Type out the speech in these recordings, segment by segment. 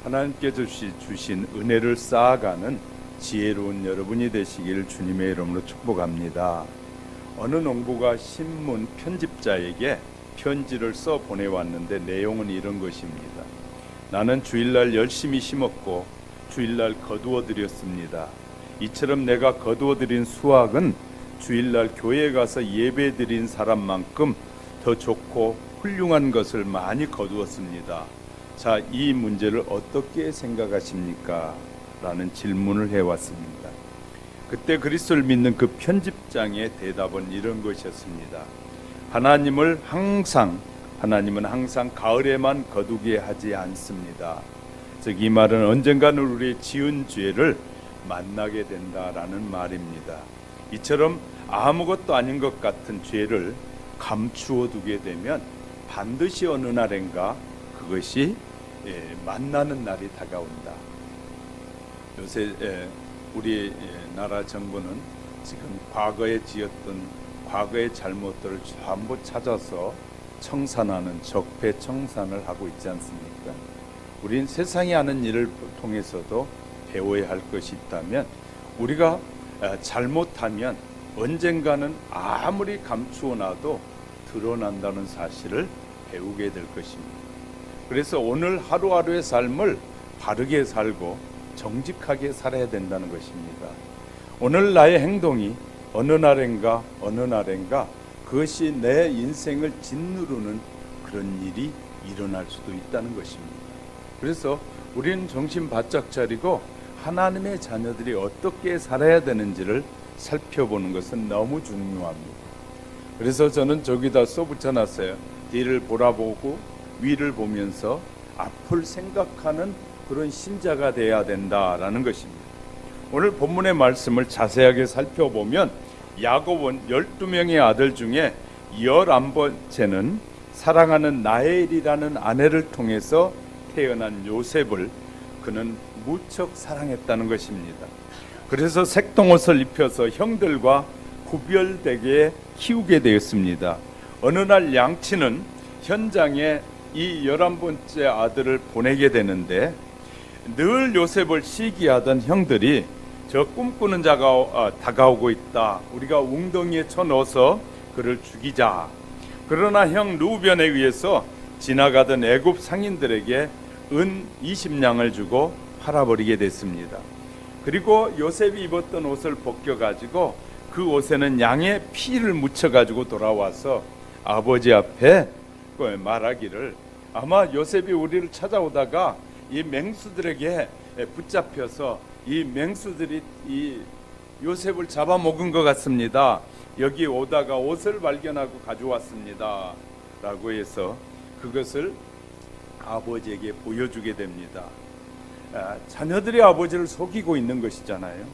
하나님께서 주신 은혜를 쌓아가는 지혜로운 여러분이 되시길 주님의 이름으로 축복합니다. 어느 농부가 신문 편집자에게 편지를 써 보내왔는데 내용은 이런 것입니다. 나는 주일날 열심히 심었고 주일날 거두어 드렸습니다. 이처럼 내가 거두어 드린 수확은 주일날 교회에 가서 예배 드린 사람만큼 더 좋고 훌륭한 것을 많이 거두었습니다. 자, 이 문제를 어떻게 생각하십니까? 라는 질문을 해왔습니다. 그때 그리스도를 믿는 그 편집장의 대답은 이런 것이었습니다. 하나님은 항상 가을에만 거두게 하지 않습니다. 즉 이 말은 언젠가는 우리의 지은 죄를 만나게 된다라는 말입니다. 이처럼 아무것도 아닌 것 같은 죄를 감추어 두게 되면 반드시 어느 날인가 그것이 만나는 날이 다가온다. 요새 우리 나라 정부는 지금 과거에 지었던 과거의 잘못들을 전부 찾아서 청산하는 적폐청산을 하고 있지 않습니까? 우린 세상이 하는 일을 통해서도 배워야 할 것이 있다면 우리가 잘못하면 언젠가는 아무리 감추어놔도 드러난다는 사실을 배우게 될 것입니다. 그래서 오늘 하루하루의 삶을 바르게 살고 정직하게 살아야 된다는 것입니다. 오늘 나의 행동이 어느 날인가 그것이 내 인생을 짓누르는 그런 일이 일어날 수도 있다는 것입니다. 그래서 우리는 정신 바짝 차리고 하나님의 자녀들이 어떻게 살아야 되는지를 살펴보는 것은 너무 중요합니다. 그래서 저는 저기다 써붙여놨어요. 뒤를 보라보고 위를 보면서 앞을 생각하는 그런 신자가 되어야 된다라는 것입니다. 오늘 본문의 말씀을 자세하게 살펴보면 야곱은 12명의 아들 중에 11번째는 사랑하는 라헬이라는 아내를 통해서 태어난 요셉을 그는 무척 사랑했다는 것입니다. 그래서 색동옷을 입혀서 형들과 구별되게 키우게 되었습니다. 어느 날 양치는 현장에 이 11번째 아들을 보내게 되는데 늘 요셉을 시기하던 형들이 저 꿈꾸는 자가 다가오고 있다. 우리가 웅덩이에 쳐넣어서 그를 죽이자. 그러나 형 루벤에 의해서 지나가던 애굽 상인들에게 은 20냥을 주고 팔아버리게 됐습니다. 그리고 요셉이 입었던 옷을 벗겨가지고 그 옷에는 양의 피를 묻혀가지고 돌아와서 아버지 앞에 말하기를 아마 요셉이 우리를 찾아오다가 이 맹수들에게 붙잡혀서 이 맹수들이 이 요셉을 잡아먹은 것 같습니다. 여기 오다가 옷을 발견하고 가져왔습니다. 라고 해서 그것을 아버지에게 보여주게 됩니다. 자녀들이 아버지를 속이고 있는 것이잖아요.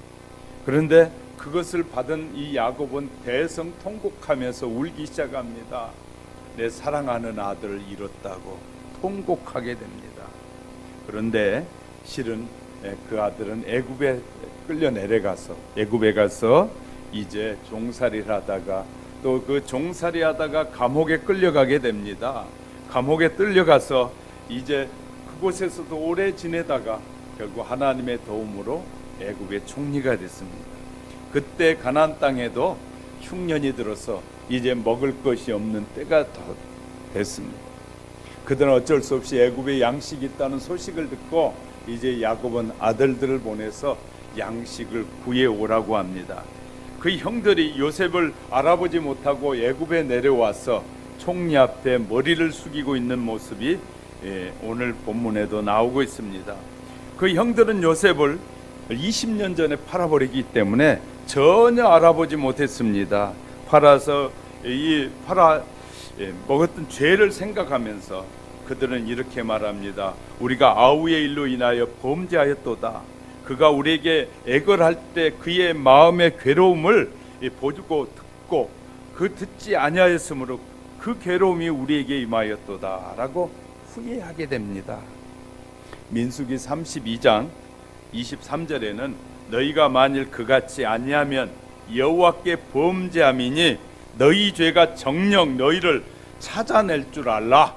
그런데 그것을 받은 이 야곱은 대성통곡하면서 울기 시작합니다. 내 사랑하는 아들을 잃었다고 통곡하게 됩니다. 그런데 실은 그 아들은 애굽에 끌려 내려가서 애굽에 가서 이제 종살이를 하다가 또 그 종살이 하다가 감옥에 끌려가게 됩니다. 감옥에 끌려가서 이제 그곳에서도 오래 지내다가 결국 하나님의 도움으로 애굽의 총리가 됐습니다. 그때 가나안 땅에도 흉년이 들어서 이제 먹을 것이 없는 때가 됐습니다. 그들은 어쩔 수 없이 애굽에 양식이 있다는 소식을 듣고 이제 야곱은 아들들을 보내서 양식을 구해오라고 합니다. 그 형들이 요셉을 알아보지 못하고 애굽에 내려와서 총리 앞에 머리를 숙이고 있는 모습이 오늘 본문에도 나오고 있습니다. 그 형들은 요셉을 20년 전에 팔아버리기 때문에 전혀 알아보지 못했습니다. 팔아서 먹었던 죄를 생각하면서 그들은 이렇게 말합니다. 우리가 아우의 일로 인하여 범죄하였도다. 그가 우리에게 애걸할 때 그의 마음의 괴로움을 보고 듣고 그 듣지 아니하였으므로 그 괴로움이 우리에게 임하였도다 라고 후회하게 됩니다. 민수기 32장 23절에는 너희가 만일 그같이 아니하면 여호와께 범죄함이니 너희 죄가 정녕 너희를 찾아낼 줄 알라.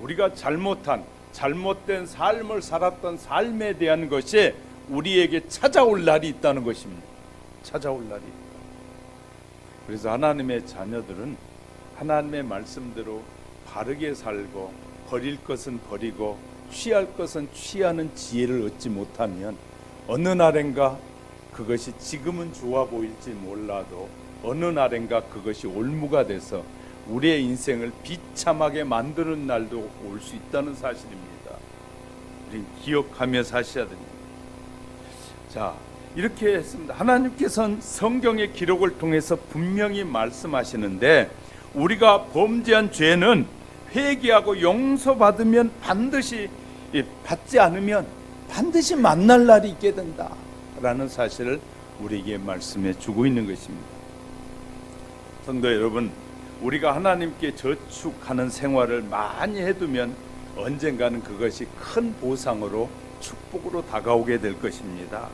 우리가 잘못한 잘못된 삶을 살았던 삶에 대한 것이 우리에게 찾아올 날이 있다는 것입니다. 찾아올 날이 있다. 그래서 하나님의 자녀들은 하나님의 말씀대로 바르게 살고 버릴 것은 버리고 취할 것은 취하는 지혜를 얻지 못하면 어느 날엔가 그것이 지금은 좋아 보일지 몰라도 어느 날엔가 그것이 올무가 돼서 우리의 인생을 비참하게 만드는 날도 올 수 있다는 사실입니다. 우리는 기억하며 사셔야 됩니다. 자, 이렇게 했습니다. 하나님께서는 성경의 기록을 통해서 분명히 말씀하시는데 우리가 범죄한 죄는 회개하고 용서받으면 반드시 받지 않으면 반드시 만날 날이 있게 된다라는 사실을 우리에게 말씀해 주고 있는 것입니다. 성도 여러분, 우리가 하나님께 저축하는 생활을 많이 해두면 언젠가는 그것이 큰 보상으로 축복으로 다가오게 될 것입니다.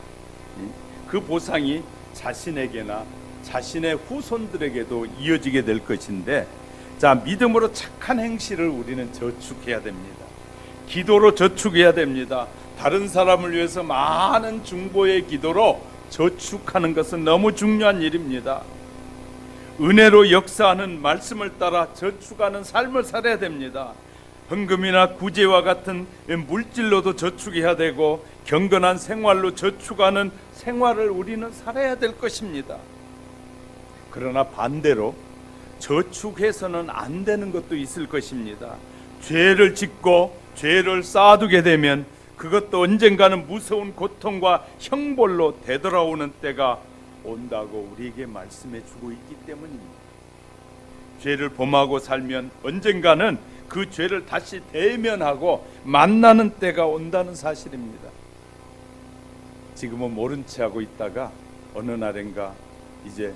그 보상이 자신에게나 자신의 후손들에게도 이어지게 될 것인데, 자, 믿음으로 착한 행실을 우리는 저축해야 됩니다. 기도로 저축해야 됩니다. 다른 사람을 위해서 많은 중보의 기도로 저축하는 것은 너무 중요한 일입니다. 은혜로 역사하는 말씀을 따라 저축하는 삶을 살아야 됩니다. 헌금이나 구제와 같은 물질로도 저축해야 되고 경건한 생활로 저축하는 생활을 우리는 살아야 될 것입니다. 그러나 반대로 저축해서는 안 되는 것도 있을 것입니다. 죄를 짓고 죄를 쌓아두게 되면 그것도 언젠가는 무서운 고통과 형벌로 되돌아오는 때가 온다고 우리에게 말씀해 주고 있기 때문입니다. 죄를 범하고 살면 언젠가는 그 죄를 다시 대면하고 만나는 때가 온다는 사실입니다. 지금은 모른 채 하고 있다가 어느 날인가 이제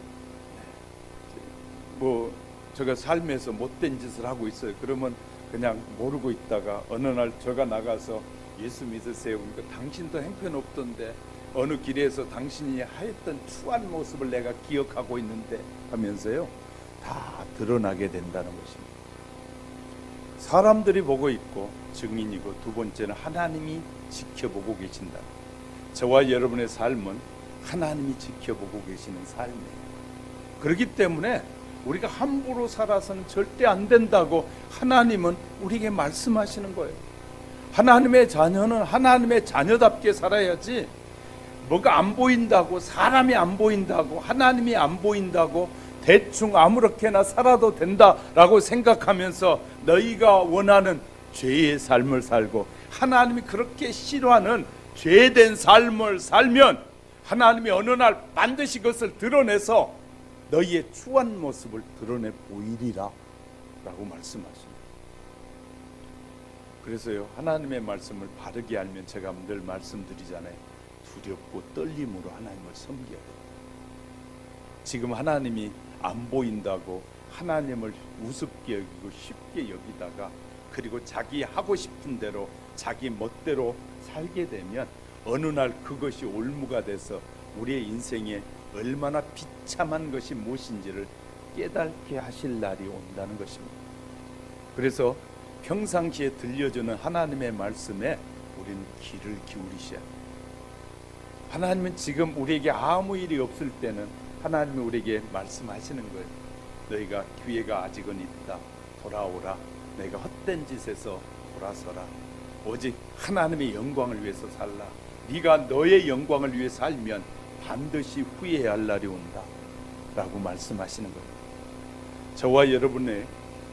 제가 삶에서 못된 짓을 하고 있어요. 그러면 그냥 모르고 있다가 어느 날 제가 나가서 예수 믿으세요. 그러니까 당신도 형편없던데 어느 길에서 당신이 하였던 추한 모습을 내가 기억하고 있는데 하면서요, 다 드러나게 된다는 것입니다. 사람들이 보고 있고 증인이고, 두 번째는 하나님이 지켜보고 계신다. 저와 여러분의 삶은 하나님이 지켜보고 계시는 삶이에요. 그렇기 때문에 우리가 함부로 살아서는 절대 안 된다고 하나님은 우리에게 말씀하시는 거예요. 하나님의 자녀는 하나님의 자녀답게 살아야지, 뭐가 안 보인다고, 사람이 안 보인다고, 하나님이 안 보인다고 대충 아무렇게나 살아도 된다라고 생각하면서 너희가 원하는 죄의 삶을 살고 하나님이 그렇게 싫어하는 죄된 삶을 살면 하나님이 어느 날 반드시 그것을 드러내서 너희의 추한 모습을 드러내 보이리라 라고 말씀하십니다. 그래서요, 하나님의 말씀을 바르게 알면 제가 늘 말씀드리잖아요. 두렵고 떨림으로 하나님을 섬겨야 돼요. 지금 하나님이 안 보인다고 하나님을 우습게 여기고 쉽게 여기다가, 그리고 자기 하고 싶은 대로 자기 멋대로 살게 되면 어느 날 그것이 올무가 돼서 우리의 인생에 얼마나 비참한 것이 무엇인지를 깨닫게 하실 날이 온다는 것입니다. 그래서 평상시에 들려주는 하나님의 말씀에 우리는 귀를 기울이셔야 합니다. 하나님은 지금 우리에게 아무 일이 없을 때는 하나님이 우리에게 말씀하시는 거예요. 너희가 기회가 아직은 있다. 돌아오라. 너희가 헛된 짓에서 돌아서라. 오직 하나님의 영광을 위해서 살라. 네가 너의 영광을 위해 살면 반드시 후회해야 할 날이 온다 라고 말씀하시는 거예요. 저와 여러분의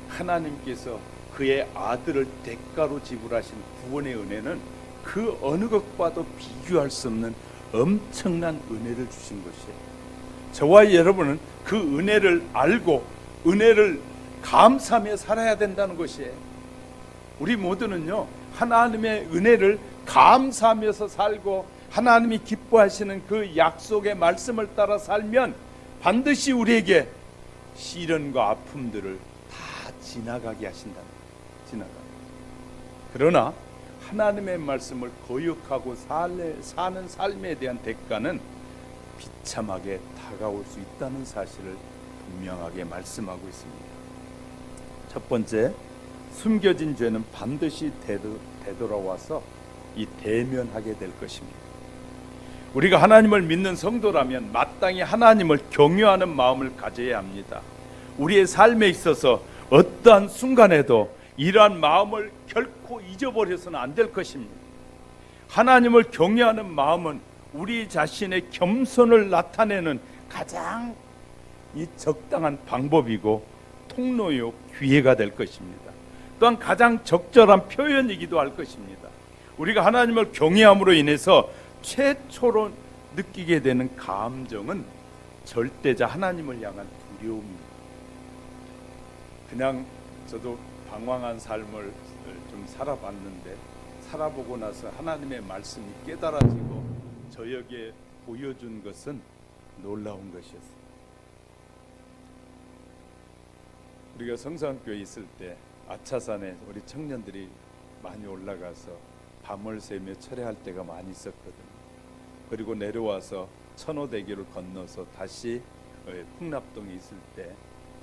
하나님께서 그의 아들을 대가로 지불하신 구원의 은혜는 그 어느 것과도 비교할 수 없는 엄청난 은혜를 주신 것이에요. 저와 여러분은 그 은혜를 알고 은혜를 감사하며 살아야 된다는 것이에요. 우리 모두는요, 하나님의 은혜를 감사하면서 살고 하나님이 기뻐하시는 그 약속의 말씀을 따라 살면 반드시 우리에게 시련과 아픔들을 다 지나가게 하신다. 그러나 하나님의 말씀을 거역하고 사는 삶에 대한 대가는 비참하게 다가올 수 있다는 사실을 분명하게 말씀하고 있습니다. 첫 번째, 숨겨진 죄는 반드시 되돌아와서 이 대면하게 될 것입니다. 우리가 하나님을 믿는 성도라면 마땅히 하나님을 경외하는 마음을 가져야 합니다. 우리의 삶에 있어서 어떠한 순간에도 이러한 마음을 결코 잊어버려서는 안 될 것입니다. 하나님을 경외하는 마음은 우리 자신의 겸손을 나타내는 가장 이 적당한 방법이고 통로요 기회가 될 것입니다. 또한 가장 적절한 표현이기도 할 것입니다. 우리가 하나님을 경외함으로 인해서 최초로 느끼게 되는 감정은 절대자 하나님을 향한 두려움입니다. 그냥 저도 방황한 삶을 좀 살아봤는데 살아보고 나서 하나님의 말씀이 깨달아지고 저에게 보여준 것은 놀라운 것이었어요. 우리가 성산교회에 있을 때 아차산에 우리 청년들이 많이 올라가서 밤을 새며 철회할 때가 많이 있었거든요. 그리고 내려와서 천호대교를 건너서 다시 풍납동에 있을 때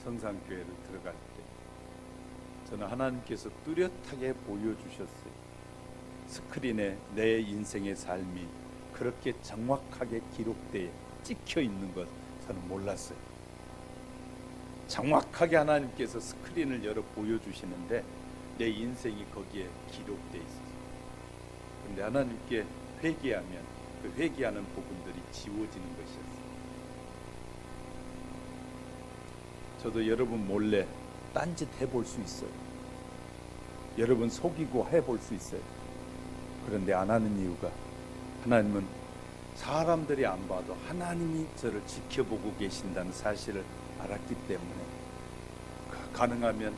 성산교회를 들어갈 때 저는 하나님께서 뚜렷하게 보여주셨어요. 스크린에 내 인생의 삶이 그렇게 정확하게 기록되어 찍혀 있는 것 저는 몰랐어요. 정확하게 하나님께서 스크린을 열어 보여주시는데 내 인생이 거기에 기록되어 있어요. 그런데 하나님께 회개하면 그 회개하는 부분들이 지워지는 것이었어요. 저도 여러분 몰래 딴짓 해볼 수 있어요. 여러분 속이고 해볼 수 있어요. 그런데 안 하는 이유가 하나님은 사람들이 안 봐도 하나님이 저를 지켜보고 계신다는 사실을 알았기 때문에 가능하면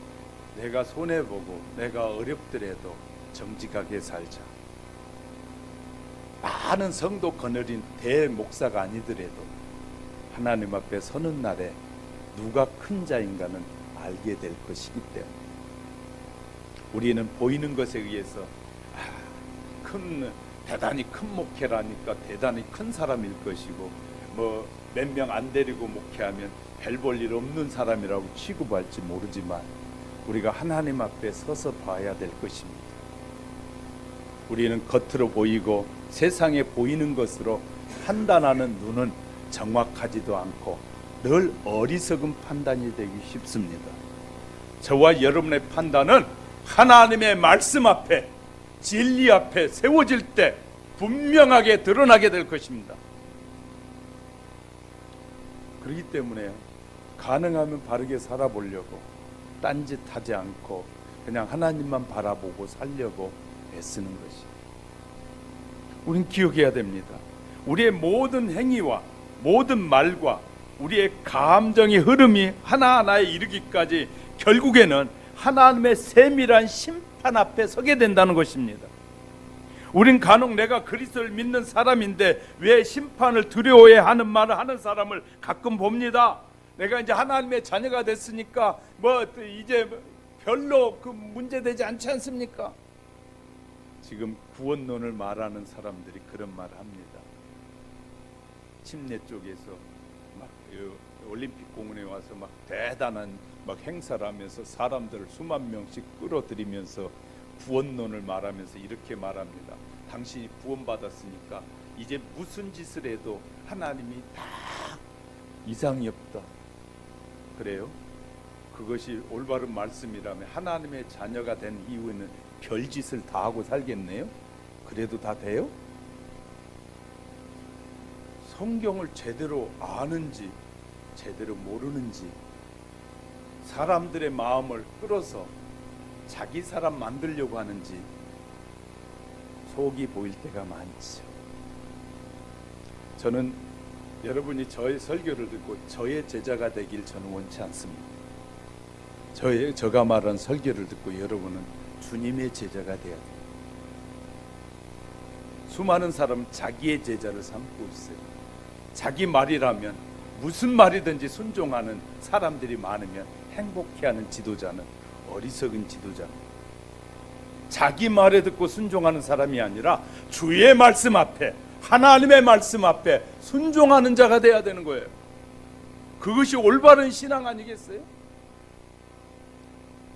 내가 손해보고 내가 어렵더라도 정직하게 살자. 많은 성도 거느린 대목사가 아니더라도 하나님 앞에 서는 날에 누가 큰 자인가는 알게 될 것이기 때문에 우리는 보이는 것에 의해서 대단히 큰 목회라니까 대단히 큰 사람일 것이고 뭐 몇 명 안 데리고 목회하면 별 볼 일 없는 사람이라고 취급할지 모르지만 우리가 하나님 앞에 서서 봐야 될 것입니다. 우리는 겉으로 보이고 세상에 보이는 것으로 판단하는 눈은 정확하지도 않고 늘 어리석은 판단이 되기 쉽습니다. 저와 여러분의 판단은 하나님의 말씀 앞에 진리 앞에 세워질 때 분명하게 드러나게 될 것입니다. 그렇기 때문에 가능하면 바르게 살아보려고 딴짓하지 않고 그냥 하나님만 바라보고 살려고 애쓰는 것이. 우린 기억해야 됩니다. 우리의 모든 행위와 모든 말과 우리의 감정의 흐름이 하나하나에 이르기까지 결국에는 하나님의 세밀한 심판 앞에 서게 된다는 것입니다. 우린 간혹 내가 그리스도를 믿는 사람인데 왜 심판을 두려워해하는 말을 하는 사람을 가끔 봅니다. 내가 이제 하나님의 자녀가 됐으니까 뭐 이제 별로 그 문제되지 않지 않습니까? 지금 구원론을 말하는 사람들이 그런 말을 합니다. 침례 쪽에서 막 올림픽 공원에 와서 막 대단한 막 행사를 하면서 사람들을 수만 명씩 끌어들이면서 구원론을 말하면서 이렇게 말합니다. 당신이 구원받았으니까 이제 무슨 짓을 해도 하나님이 다 이상이 없다. 그래요? 그것이 올바른 말씀이라면 하나님의 자녀가 된 이후에는 별짓을 다 하고 살겠네요? 그래도 다 돼요? 성경을 제대로 아는지 제대로 모르는지 사람들의 마음을 끌어서 자기 사람 만들려고 하는지 속이 보일 때가 많죠. 저는 여러분이 저의 설교를 듣고 저의 제자가 되길 저는 원치 않습니다. 저가 말한 설교를 듣고 여러분은 주님의 제자가 되어야 돼요. 수많은 사람은 자기의 제자를 삼고 있어요. 자기 말이라면 무슨 말이든지 순종하는 사람들이 많으면 행복해하는 지도자는 어리석은 지도자입니다. 자기 말에 듣고 순종하는 사람이 아니라 주의 말씀 앞에 하나님의 말씀 앞에 순종하는 자가 돼야 되는 거예요. 그것이 올바른 신앙 아니겠어요?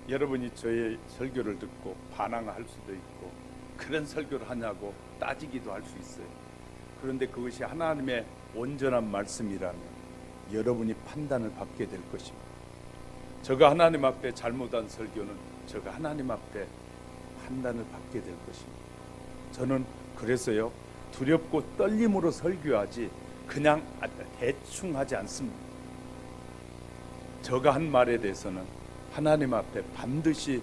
여러분이 저의 설교를 듣고 반항할 수도 있고 그런 설교를 하냐고 따지기도 할 수 있어요. 그런데 그것이 하나님의 온전한 말씀이라면 여러분이 판단을 받게 될 것입니다. 제가 하나님 앞에 잘못한 설교는 제가 하나님 앞에 판단을 받게 될 것입니다. 저는 그래서요, 두렵고 떨림으로 설교하지 그냥 대충 하지 않습니다. 제가 한 말에 대해서는 하나님 앞에 반드시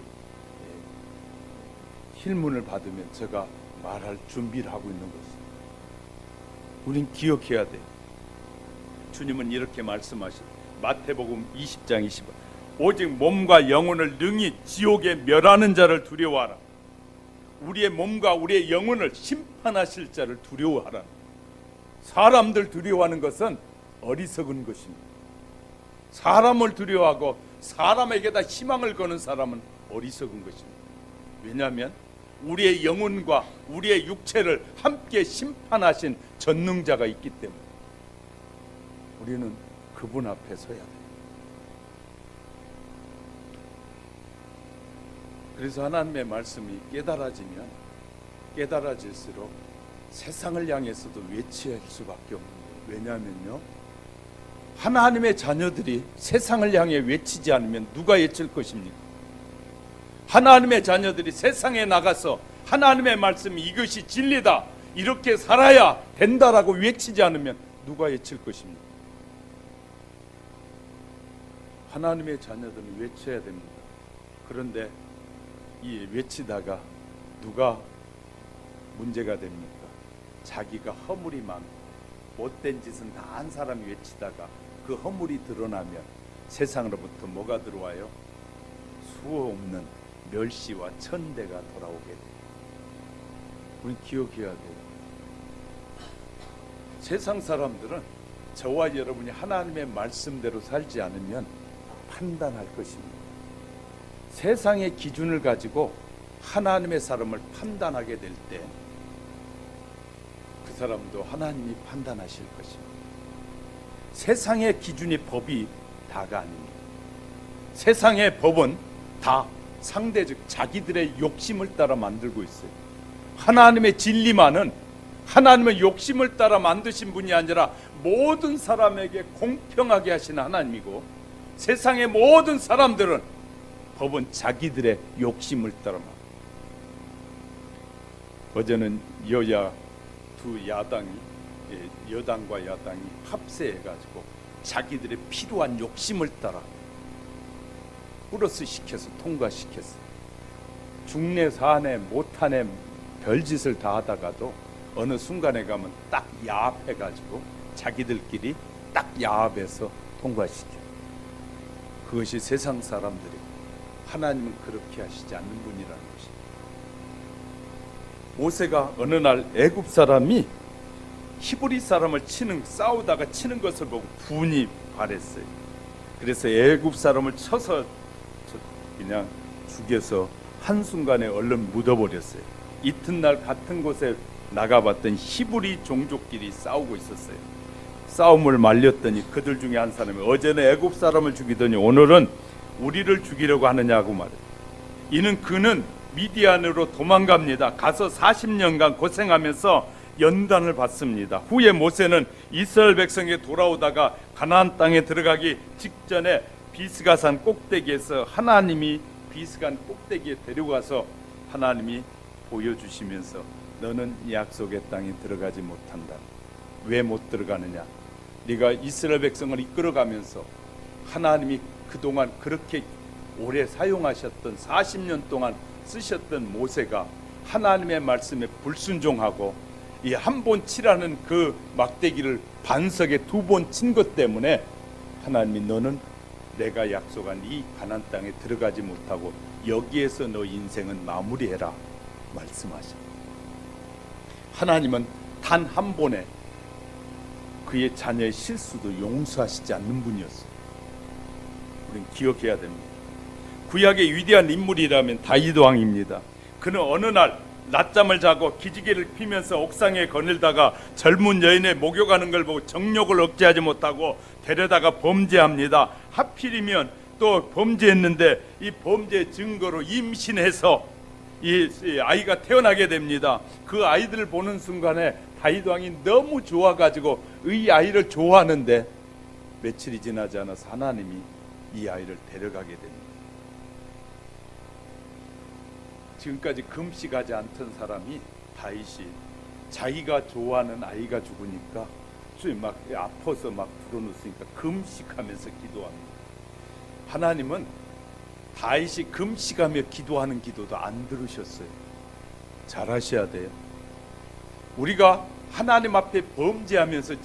힐문을 받으면 제가 말할 준비를 하고 있는 것입니다. 우린 기억해야 돼요. 주님은 이렇게 말씀하시죠. 마태복음 20장 20절. 오직 몸과 영혼을 능히 지옥에 멸하는 자를 두려워하라. 우리의 몸과 우리의 영혼을 심판하실 자를 두려워하라. 사람들 두려워하는 것은 어리석은 것입니다. 사람을 두려워하고 사람에게다 희망을 거는 사람은 어리석은 것입니다. 왜냐하면 우리의 영혼과 우리의 육체를 함께 심판하신 전능자가 있기 때문에 우리는 그분 앞에 서야 돼요. 그래서 하나님의 말씀이 깨달아질수록 세상을 향해서도 외칠 수밖에 없는 거예요. 왜냐하면요, 하나님의 자녀들이 세상을 향해 외치지 않으면 누가 외칠 것입니까? 하나님의 자녀들이 세상에 나가서 하나님의 말씀이 이것이 진리다, 이렇게 살아야 된다라고 외치지 않으면 누가 외칠 것입니까? 하나님의 자녀들은 외쳐야 됩니다. 그런데 이 외치다가 누가 문제가 됩니까? 자기가 허물이 많고 못된 짓은 다 한 사람이 외치다가 그 허물이 드러나면 세상으로부터 뭐가 들어와요? 수호 없는 멸시와 천대가 돌아오게 돼요. 우리 기억해야 돼요. 세상 사람들은 저와 여러분이 하나님의 말씀대로 살지 않으면 판단할 것입니다. 세상의 기준을 가지고 하나님의 사람을 판단하게 될 때 그 사람도 하나님이 판단하실 것입니다. 세상의 기준이 법이 다가 아닙니다. 세상의 법은 다 상대적 자기들의 욕심을 따라 만들고 있어요. 하나님의 진리만은 하나님의 욕심을 따라 만드신 분이 아니라 모든 사람에게 공평하게 하신 하나님이고, 세상의 모든 사람들은 법은 자기들의 욕심을 따라 만듭니다. 어제는 여야 두 야당이, 여당과 야당이 합세해가지고 자기들의 필요한 욕심을 따라 플러스 시켜서 통과시켰어요. 중내 사내 못하네 별짓을 다 하다가도 어느 순간에 가면 딱 야합해가지고 자기들끼리 딱 야합해서 통과시켜요. 그것이 세상 사람들이고 하나님은 그렇게 하시지 않는 분이라는 것입니다. 모세가 어느 날 애굽 사람이 히브리 사람을 싸우다가 치는 것을 보고 분이 발했어요. 그래서 애굽 사람을 쳐서 그냥 죽여서 한순간에 얼른 묻어버렸어요. 이튿날 같은 곳에 나가봤더니 히브리 종족끼리 싸우고 있었어요. 싸움을 말렸더니 그들 중에 한 사람이 어제는 애굽 사람을 죽이더니 오늘은 우리를 죽이려고 하느냐고 말해요. 이는 그는 미디안으로 도망갑니다. 가서 40년간 고생하면서 연단을 받습니다. 후에 모세는 이스라엘 백성에 돌아오다가 가나안 땅에 들어가기 직전에 비스가산 꼭대기에서 하나님이 비스간 꼭대기에 데려가서 하나님이 보여주시면서 너는 약속의 땅에 들어가지 못한다. 왜 못 들어가느냐? 네가 이스라엘 백성을 이끌어가면서 하나님이 그동안 그렇게 오래 사용하셨던 40년 동안 쓰셨던 모세가 하나님의 말씀에 불순종하고 이 한 번 치라는 그 막대기를 반석에 2번 친 것 때문에 하나님이 너는 내가 약속한 이 가나안 땅에 들어가지 못하고 여기에서 너 인생은 마무리해라 말씀하십니다. 하나님은 단 한 번에 그의 자녀의 실수도 용서하시지 않는 분이었어요. 우리는 기억해야 됩니다. 구약의 위대한 인물이라면 다윗 왕입니다. 그는 어느 날 낮잠을 자고 기지개를 피면서 옥상에 거닐다가 젊은 여인의 목욕하는 걸 보고 정욕을 억제하지 못하고 데려다가 범죄합니다. 하필이면 또 범죄했는데 이 범죄 증거로 임신해서 이 아이가 태어나게 됩니다. 그 아이들을 보는 순간에 다윗 왕이 너무 좋아가지고 이 아이를 좋아하는데 며칠이 지나지 않아서 하나님이 이 아이를 데려가게 됩니다. 지금까지 금식하지 않던 사람이 다윗이 자기가 좋아하는 아이가 죽으니까 막 아파서 막 불어넣으니까 금식하면서 기도합니다. 하나님은 다윗이 금식하며 기도하는 기도도 안 들으셨어요. 잘하셔야 돼요. 우리가 하나님 앞에 범죄하면서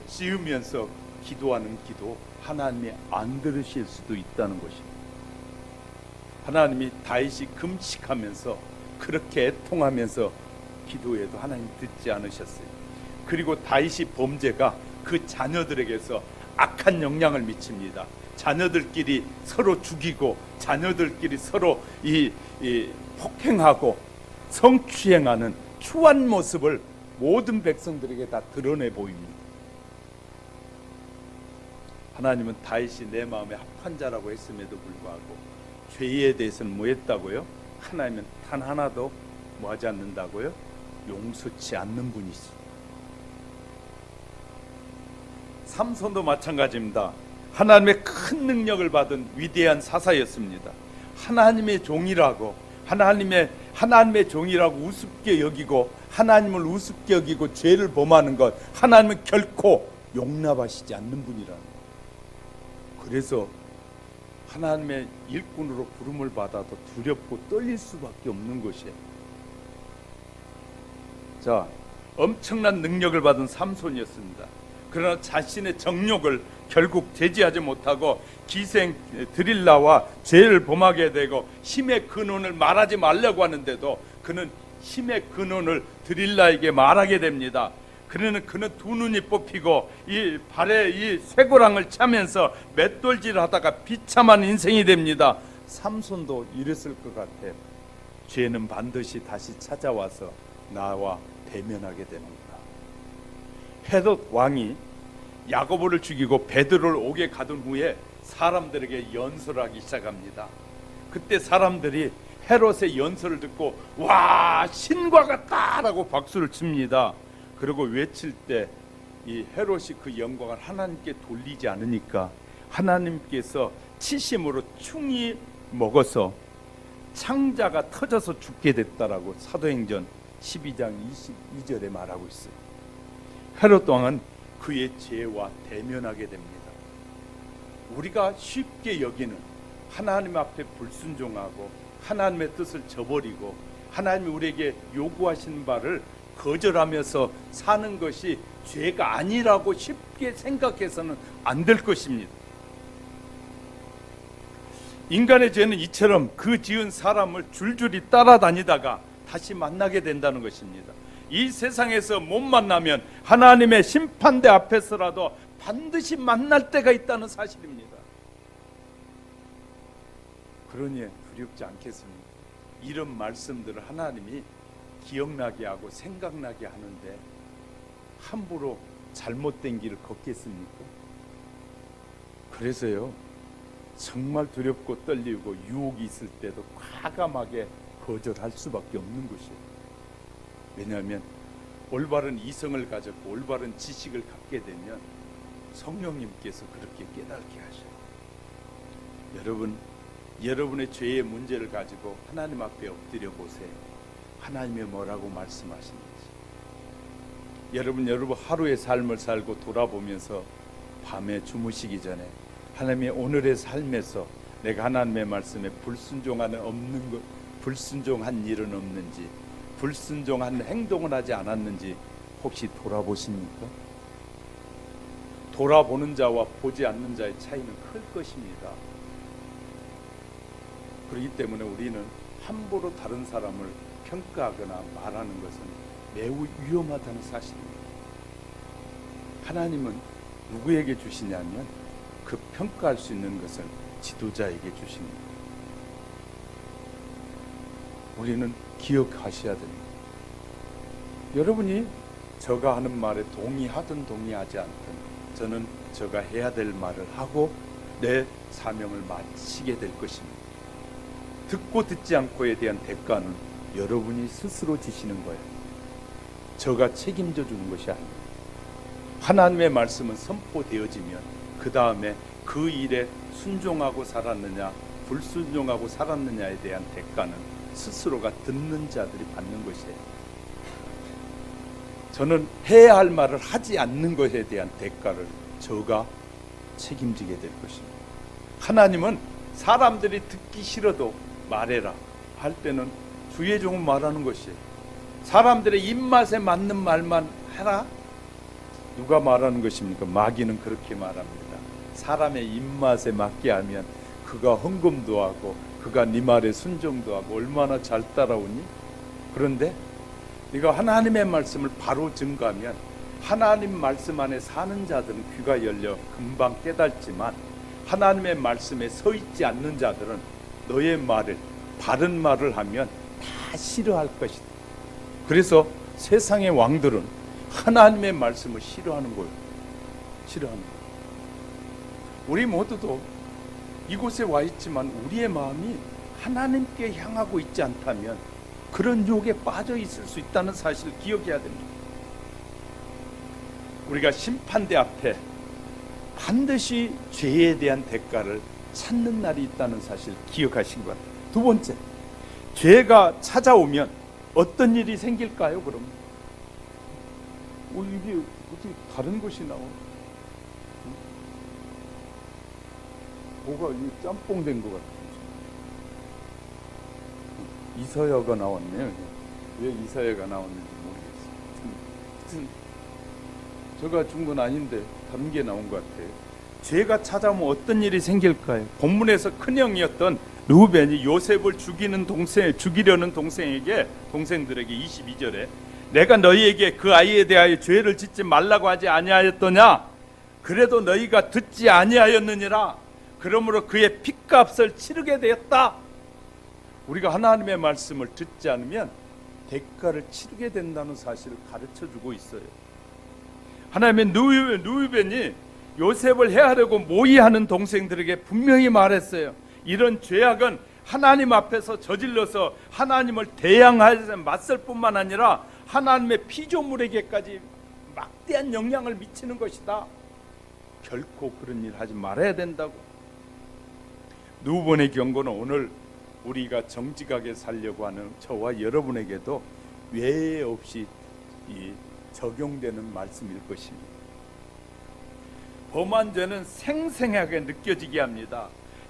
지으면서 기도하는 기도 하나님이 안 들으실 수도 있다는 것입니다. 하나님이 다윗이 금식하면서 그렇게 애통하면서 기도해도 하나님 듣지 않으셨어요. 그리고 다윗이 범죄가 그 자녀들에게서 악한 영향을 미칩니다. 자녀들끼리 서로 죽이고 자녀들끼리 서로 폭행하고 성추행하는 추한 모습을 모든 백성들에게 다 드러내 보입니다. 하나님은 다윗이 내 마음에 합한 자라고 했음에도 불구하고 죄에 대해서는 뭐 했다고요? 하나님은 단 하나도 뭐 하지 않는다고요? 용서치 않는 분이시. 삼손도 마찬가지입니다. 하나님의 큰 능력을 받은 위대한 사사였습니다. 하나님의 종이라고 하나님의 종이라고 우습게 여기고 하나님을 우습게 여기고 죄를 범하는 것 하나님은 결코 용납하시지 않는 분이라는. 그래서 하나님의 일꾼으로 부름을 받아도 두렵고 떨릴 수밖에 없는 것이에요. 자, 엄청난 능력을 받은 삼손이었습니다. 그러나 자신의 정욕을 결국 제지하지 못하고 기생 드릴라와 죄를 범하게 되고 힘의 근원을 말하지 말라고 하는데도 그는 힘의 근원을 드릴라에게 말하게 됩니다. 그는 두 눈이 뽑히고 이 발에 이 쇠고랑을 차면서 맷돌질하다가 비참한 인생이 됩니다. 삼손도 이랬을 것 같아요. 죄는 반드시 다시 찾아와서 나와 대면하게 됩니다. 헤롯 왕이 야고보를 죽이고 베드로를 옥에 가둔 후에 사람들에게 연설하기 시작합니다. 그때 사람들이 헤롯의 연설을 듣고 와 신과 같다라고 박수를 칩니다. 그리고 외칠 때 이 헤롯이 그 영광을 하나님께 돌리지 않으니까 하나님께서 치심으로 충이 먹어서 창자가 터져서 죽게 됐다라고 사도행전 12장 22절에 말하고 있어요. 헤롯 왕은 그의 죄와 대면하게 됩니다. 우리가 쉽게 여기는 하나님 앞에 불순종하고 하나님의 뜻을 저버리고 하나님이 우리에게 요구하신 바를 거절하면서 사는 것이 죄가 아니라고 쉽게 생각해서는 안 될 것입니다. 인간의 죄는 이처럼 그 지은 사람을 줄줄이 따라다니다가 다시 만나게 된다는 것입니다. 이 세상에서 못 만나면 하나님의 심판대 앞에서라도 반드시 만날 때가 있다는 사실입니다. 그러니 두렵지 않겠습니까? 이런 말씀들을 하나님이 기억나게 하고 생각나게 하는데 함부로 잘못된 길을 걷겠습니까? 그래서요, 정말 두렵고 떨리고 유혹이 있을 때도 과감하게 거절할 수밖에 없는 것이에요. 왜냐하면 올바른 이성을 가졌고 올바른 지식을 갖게 되면 성령님께서 그렇게 깨닫게 하셔요. 여러분의 죄의 문제를 가지고 하나님 앞에 엎드려 보세요. 하나님이 뭐라고 말씀하시는지. 여러분 하루의 삶을 살고 돌아보면서 밤에 주무시기 전에 하나님의 오늘의 삶에서 내가 하나님의 말씀에 불순종한 일은 없는지, 불순종한 행동을 하지 않았는지 혹시 돌아보십니까? 돌아보는 자와 보지 않는 자의 차이는 클 것입니다. 그렇기 때문에 우리는 함부로 다른 사람을 평가하거나 말하는 것은 매우 위험하다는 사실입니다. 하나님은 누구에게 주시냐면 그 평가할 수 있는 것을 지도자에게 주십니다. 우리는 기억하셔야 됩니다. 여러분이 저가 하는 말에 동의하든 동의하지 않든 저는 저가 해야 될 말을 하고 내 사명을 마치게 될 것입니다. 듣고 듣지 않고에 대한 대가는 여러분이 스스로 지시는 거예요. 저가 책임져 주는 것이 아니에요. 하나님의 말씀은 선포되어지면 그 다음에 그 일에 순종하고 살았느냐 불순종하고 살았느냐에 대한 대가는 스스로가 듣는 자들이 받는 것이에요. 저는 해야 할 말을 하지 않는 것에 대한 대가를 저가 책임지게 될 것입니다. 하나님은 사람들이 듣기 싫어도 말해라 할 때는 주의 종은 말하는 것이에요. 사람들의 입맛에 맞는 말만 해라. 누가 말하는 것입니까? 마귀는 그렇게 말합니다. 사람의 입맛에 맞게 하면 그가 헌금도 하고 그가 네 말에 순종도 하고 얼마나 잘 따라오니? 그런데 네가 하나님의 말씀을 바로 증거하면 하나님 말씀 안에 사는 자들은 귀가 열려 금방 깨닫지만 하나님의 말씀에 서 있지 않는 자들은 너의 말을 바른 말을 하면 다 싫어할 것이다. 그래서 세상의 왕들은 하나님의 말씀을 싫어하는 거예요. 싫어하는 거예요. 우리 모두도 이곳에 와 있지만 우리의 마음이 하나님께 향하고 있지 않다면 그런 유혹에 빠져 있을 수 있다는 사실을 기억해야 됩니다. 우리가 심판대 앞에 반드시 죄에 대한 대가를 찾는 날이 있다는 사실을 기억하신 것 같아요. 두 번째, 죄가 찾아오면 어떤 일이 생길까요? 그럼 이게 어떻게 다른 것이 나와? 뭐가 이 짬뽕 된 것 같아. 이서야가 나왔네요. 왜 이서야가 나왔는지 모르겠어요. 제가 준 건 아닌데 다른 게 나온 것 같아요. 죄가 찾아오면 어떤 일이 생길까요? 본문에서 큰형이었던 르우벤이 요셉을 죽이려는 동생들에게 22절에 내가 너희에게 그 아이에 대하여 죄를 짓지 말라고 하지 아니하였더냐? 그래도 너희가 듣지 아니하였느니라. 그러므로 그의 핏값을 치르게 되었다. 우리가 하나님의 말씀을 듣지 않으면 대가를 치르게 된다는 사실을 가르쳐주고 있어요. 하나님의 르우벤이 요셉을 해하려고 모의하는 동생들에게 분명히 말했어요. 이런 죄악은 하나님 앞에서 저질러서 하나님을 대항하여서 맞설 뿐만 아니라 하나님의 피조물에게까지 막대한 영향을 미치는 것이다. 결코 그런 일 하지 말아야 된다고. 르우벤의 경고는 오늘 우리가 정직하게 살려고 하는 저와 여러분에게도 외에 없이 적용되는 말씀일 것입니다. 범한 죄는 생생하게 느껴지게 합니다.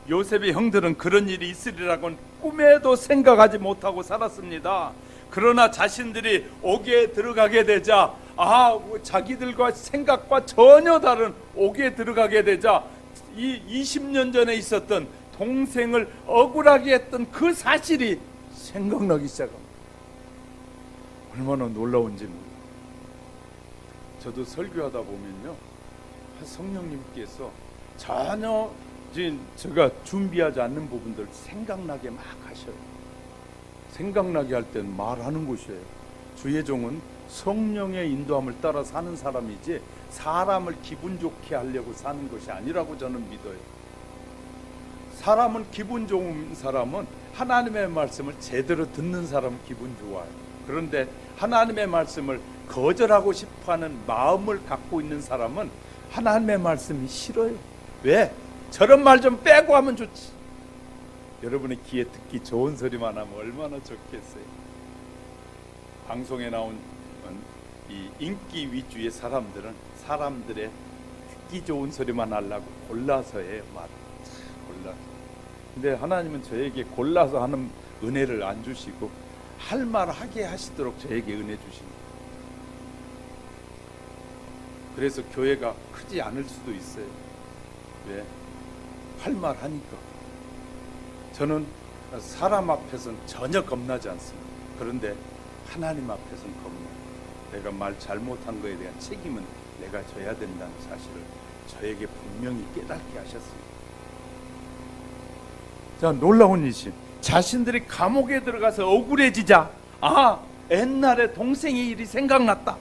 요셉의 형들은 그런 일이 있으리라고는 꿈에도 생각하지 못하고 살았습니다. 그러나 자신들이 옥에 들어가게 되자 자기들과 생각과 전혀 다른 옥에 들어가게 되자 이 20년 전에 있었던 동생을 억울하게 했던 그 사실이 생각나기 시작합니다. 얼마나 놀라운지 모르겠어요. 저도 설교하다 보면요, 성령님께서 전혀 제가 준비하지 않는 부분들 생각나게 막 하셔요. 생각나게 할 때는 말하는 것이에요. 주의 종은 성령의 인도함을 따라 사는 사람이지 사람을 기분 좋게 하려고 사는 것이 아니라고 저는 믿어요. 사람은 기분 좋은 사람은 하나님의 말씀을 제대로 듣는 사람은 기분 좋아요. 그런데 하나님의 말씀을 거절하고 싶어하는 마음을 갖고 있는 사람은 하나님의 말씀이 싫어요. 왜? 저런 말 좀 빼고 하면 좋지. 여러분의 귀에 듣기 좋은 소리만 하면 얼마나 좋겠어요. 방송에 나온 이 인기 위주의 사람들은 사람들의 듣기 좋은 소리만 하려고 골라서 해요. 골라서. 근데 하나님은 저에게 골라서 하는 은혜를 안 주시고 할 말 하게 하시도록 저에게 은혜 주십니다. 그래서 교회가 크지 않을 수도 있어요. 왜? 할 말 하니까. 저는 사람 앞에서는 전혀 겁나지 않습니다. 그런데 하나님 앞에서는 겁나요. 내가 말 잘못한 것에 대한 책임은 내가 져야 된다는 사실을 저에게 분명히 깨닫게 하셨습니다. 자, 놀라운 일이 자신들이 감옥에 들어가서 억울해지자 옛날에 동생의 일이 생각났다.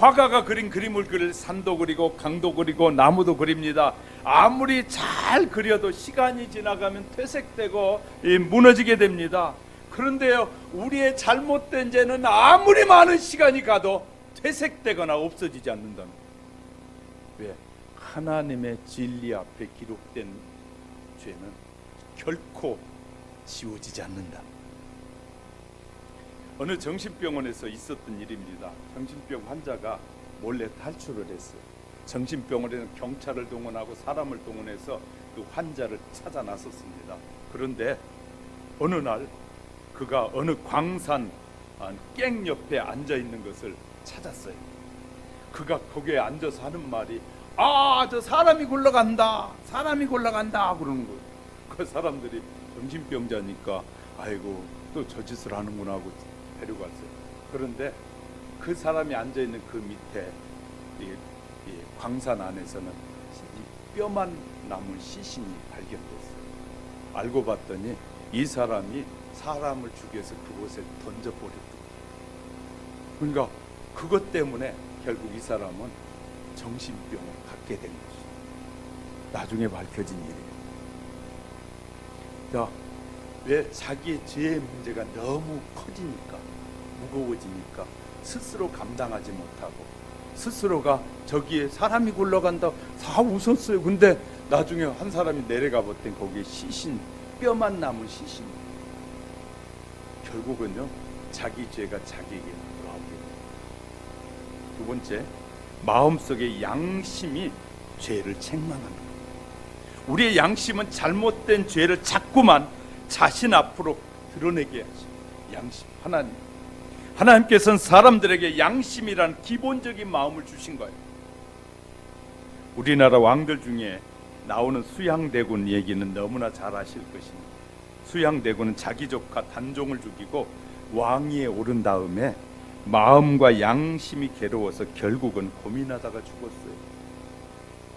화가가 그린 그림을 그릴 산도 그리고 강도 그리고 나무도 그립니다. 아무리 잘 그려도 시간이 지나가면 퇴색되고 무너지게 됩니다. 그런데요, 우리의 잘못된 죄는 아무리 많은 시간이 가도 퇴색되거나 없어지지 않는다는 거예요. 왜? 하나님의 진리 앞에 기록된 죄는 결코 지워지지 않는다. 어느 정신병원에서 있었던 일입니다. 정신병 환자가 몰래 탈출을 했어요. 정신병원에는 경찰을 동원하고 사람을 동원해서 그 환자를 찾아 나섰습니다. 그런데 어느 날 그가 어느 광산 깽 옆에 앉아 있는 것을 찾았어요. 그가 거기에 앉아서 하는 말이 저 사람이 굴러간다, 사람이 굴러간다 그러는 거예요. 그 사람들이 정신병자니까 아이고 또 저 짓을 하는구나 하고 데려갔어요. 그런데 그 사람이 앉아 있는 그 밑에 이 광산 안에서는 이 뼈만 남은 시신이 발견됐어요. 알고 봤더니 이 사람이 사람을 죽여서 그곳에 던져버렸던 거예요. 그러니까 그것 때문에 결국 이 사람은 정신병을 갖게 된 것이죠. 나중에 밝혀진 일이에요. 자, 왜 자기의 죄의 문제가 너무 커지니까, 무거워지니까 스스로 감당하지 못하고 스스로가 저기에 사람이 굴러간다 다 웃었어요. 근데 나중에 한 사람이 내려가 봤더니 거기에 시신, 뼈만 남은 시신. 결국은요, 자기 죄가 자기에게 돌아오게 됩니다. 두 번째, 마음속의 양심이 죄를 책망합니다. 우리의 양심은 잘못된 죄를 자꾸만 자신 앞으로 드러내게 하십니다. 양심, 하나님께서는 사람들에게 양심이란 기본적인 마음을 주신 거예요. 우리나라 왕들 중에 나오는 수양대군 얘기는 너무나 잘 아실 것입니다. 수양대군은 자기 조카 단종을 죽이고 왕위에 오른 다음에 마음과 양심이 괴로워서 결국은 고민하다가 죽었어요.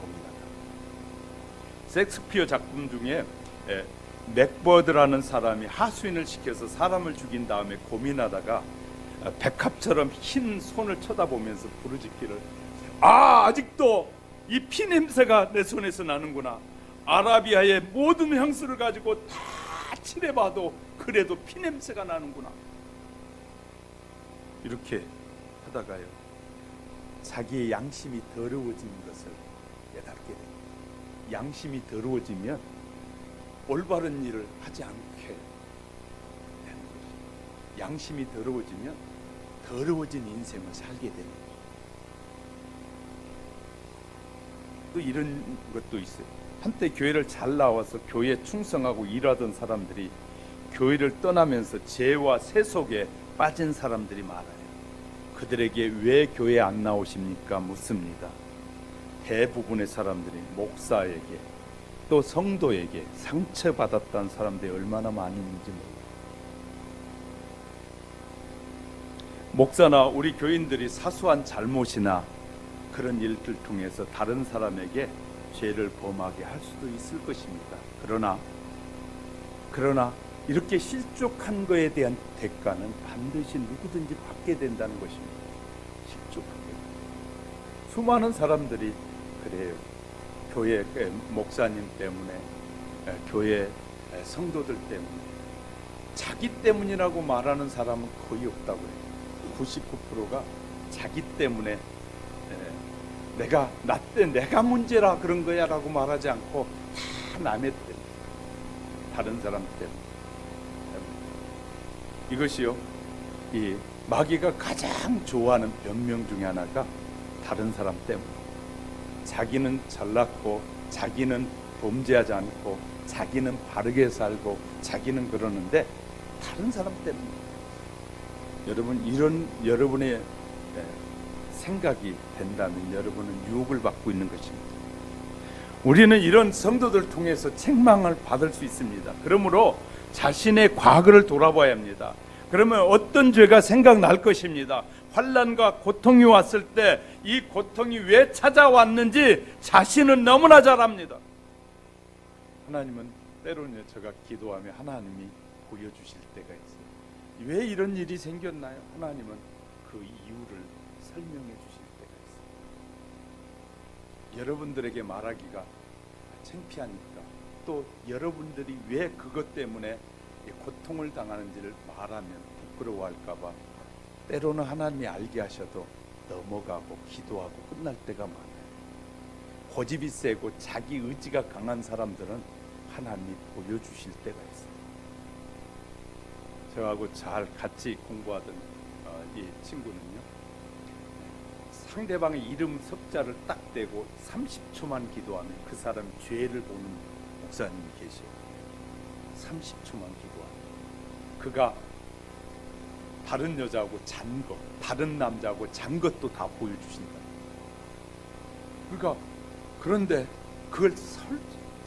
고민하다가. 셰익스피어 작품 중에 맥버드라는 사람이 하수인을 시켜서 사람을 죽인 다음에 고민하다가 백합처럼 흰 손을 쳐다보면서 부르짖기를 아직도 이 피 냄새가 내 손에서 나는구나. 아라비아의 모든 향수를 가지고 다 칠해봐도 그래도 피 냄새가 나는구나. 이렇게 하다가요, 자기의 양심이 더러워지는 것을 깨닫게 됩니다. 양심이 더러워지면 올바른 일을 하지 않게 되는 것입니다. 양심이 더러워지면 더러워진 인생을 살게 되는 것입니다. 또 이런 것도 있어요. 한때 교회를 잘 나와서 교회에 충성하고 일하던 사람들이 교회를 떠나면서 죄와 세속에 빠진 사람들이 많아요. 그들에게 왜 교회에 안 나오십니까? 묻습니다. 대부분의 사람들이 목사에게 또 성도에게 상처받았다는 사람들이 얼마나 많이 있는지 몰라요. 목사나 우리 교인들이 사소한 잘못이나 그런 일들 통해서 다른 사람에게 죄를 범하게 할 수도 있을 것입니다. 그러나 이렇게 실족한 것에 대한 대가는 반드시 누구든지 받게 된다는 것입니다. 실족한 것. 수많은 사람들이 그래요. 교회 목사님 때문에, 교회 성도들 때문에, 자기 때문이라고 말하는 사람은 거의 없다고 해요. 99%가 자기 때문에 내가 문제라 그런 거야 라고 말하지 않고 다 남의 때문에, 다른 사람 때문에. 이것이요, 이 마귀가 가장 좋아하는 변명 중에 하나가 다른 사람 때문에. 자기는 잘났고, 자기는 범죄하지 않고, 자기는 바르게 살고, 자기는 그러는데 다른 사람 때문에. 여러분, 이런 여러분의 생각이 된다면 여러분은 유혹을 받고 있는 것입니다. 우리는 이런 성도들 통해서 책망을 받을 수 있습니다. 그러므로 자신의 과거를 돌아봐야 합니다. 그러면 어떤 죄가 생각날 것입니다. 환난과 고통이 왔을 때 이 고통이 왜 찾아왔는지 자신은 너무나 잘 압니다. 하나님은 때로는 제가 기도하며 하나님이 보여주실 때가 있어요. 왜 이런 일이 생겼나요? 하나님은 그 이유를 설명해 주실 때 여러분들에게 말하기가 창피하니까, 또 여러분들이 왜 그것 때문에 고통을 당하는지를 말하면 부끄러워할까봐 때로는 하나님이 알게 하셔도 넘어가고 기도하고 끝날 때가 많아요. 고집이 세고 자기 의지가 강한 사람들은 하나님이 보여주실 때가 있어요. 저하고 잘 같이 공부하던 이 친구는요, 상대방의 이름 석자를 딱 떼고 30초만 기도하면 그 사람 죄를 보는 목사님이 계셔요. 30초만 기도하면 그가 다른 여자하고 잔 것, 다른 남자하고 잔 것도 다 보여주신다. 그런데 그걸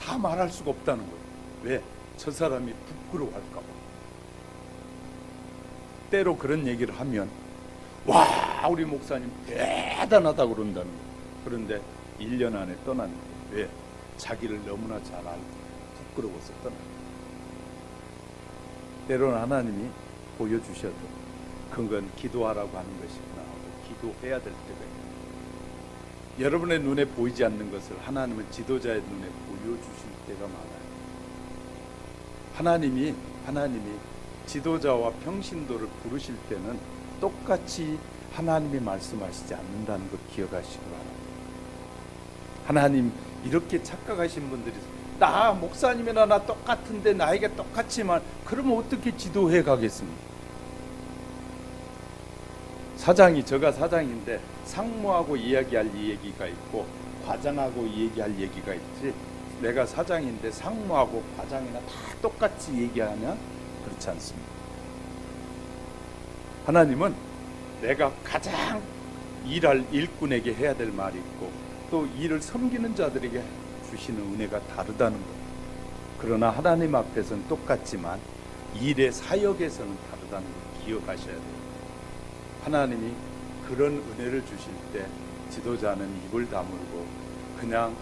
다 말할 수가 없다는 거예요. 왜? 저 사람이 부끄러워할까 봐. 때로 그런 얘기를 하면 와, 우리 목사님 대단하다고 그런다는 거예요. 그런데 1년 안에 떠나는 거예요. 왜? 자기를 너무나 잘 알고 부끄러워서 떠나는 거예요. 때로는 하나님이 보여주셔도 그건 기도하라고 하는 것이구나 하고 기도해야 될 때가 있어요. 여러분의 눈에 보이지 않는 것을 하나님은 지도자의 눈에 보여주실 때가 많아요. 하나님이 지도자와 평신도를 부르실 때는 똑같이 하나님이 말씀하시지 않는다는 것 기억하시기 바랍니다. 하나님 이렇게 착각하신 분들이 나 목사님이나 나 똑같은데 나에게 똑같지만 그러면 어떻게 지도해 가겠습니까? 저가 사장인데 상무하고 이야기할 얘기가 있고 과장하고 얘기할 얘기가 있지, 내가 사장인데 상무하고 과장이나 다 똑같이 얘기하냐? 그렇지 않습니다. 하나님은 내가 가장 일할 일꾼에게 해야 될 말이 있고 또 일을 섬기는 자들에게 주시는 은혜가 다르다는 것. 그러나 하나님 앞에서는 똑같지만 일의 사역에서는 다르다는 걸 기억하셔야 돼요. 하나님이 그런 은혜를 주실 때 지도자는 입을 다물고 그냥